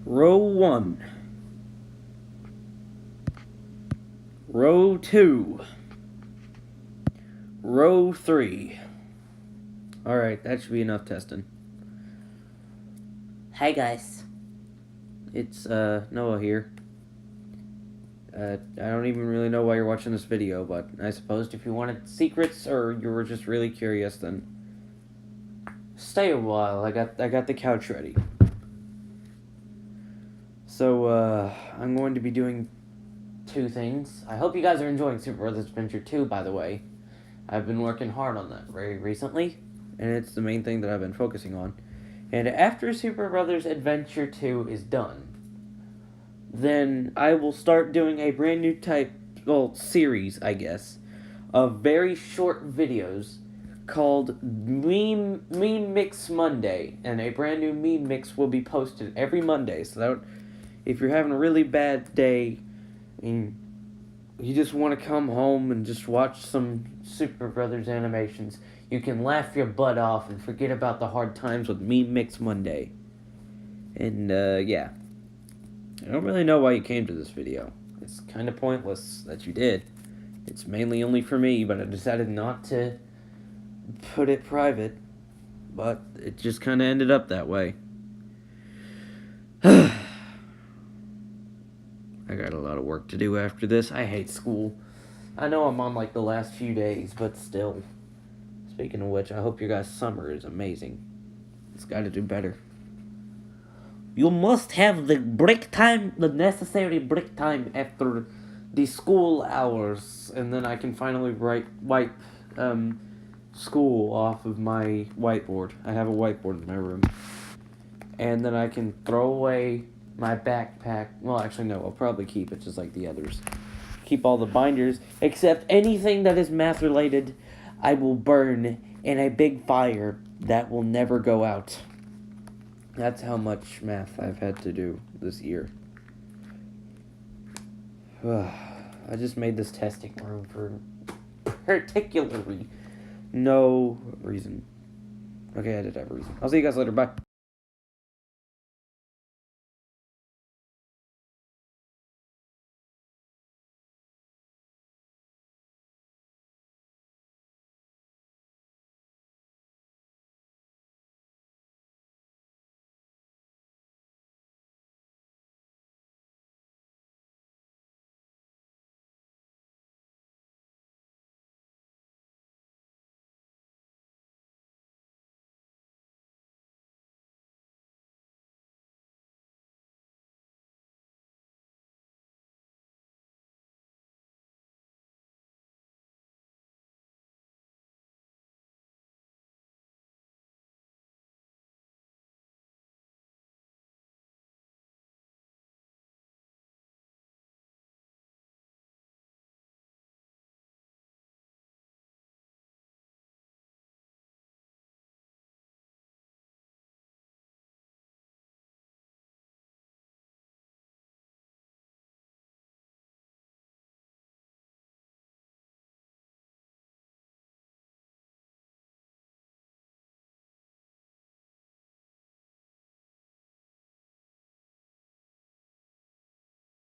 Row 1. Row 2. Row 3. Alright, that should be enough testing. Hi guys. It's Noah here. I don't even really know why you're watching this video, but I suppose if you wanted secrets or you were just really curious, then stay a while. I got the couch ready. So I'm going to be doing two things. I hope you guys are enjoying Super Brothers Adventure 2, by the way. I've been working hard on that very recently, and it's the main thing that I've been focusing on. And after Super Brothers Adventure 2 is done, then I will start doing a brand new series, I guess, of very short videos called Meme Mix Monday, and a brand new meme mix will be posted every Monday. So that if you're having a really bad day and you just want to come home and just watch some Super Brothers animations, you can laugh your butt off and forget about the hard times with Meme Mix Monday. And yeah. I don't really know why you came to this video. It's kind of pointless that you did. It's mainly only for me, but I decided not to put it private. But it just kind of ended up that way. I got a lot of work to do after this. I hate school. I know I'm on like the last few days, but still. Speaking of which, I hope your guys' summer is amazing. It's got to do better. You must have the break time, the necessary break time after the school hours, and then I can finally wipe school off of my whiteboard. I have a whiteboard in my room. And then I can throw away my backpack. Well, actually, no, I'll probably keep it just like the others. Keep all the binders, except anything that is math related, I will burn in a big fire that will never go out. That's how much math I've had to do this year. I just made this testing room for particularly no reason. Okay, I did have a reason. I'll see you guys later. Bye.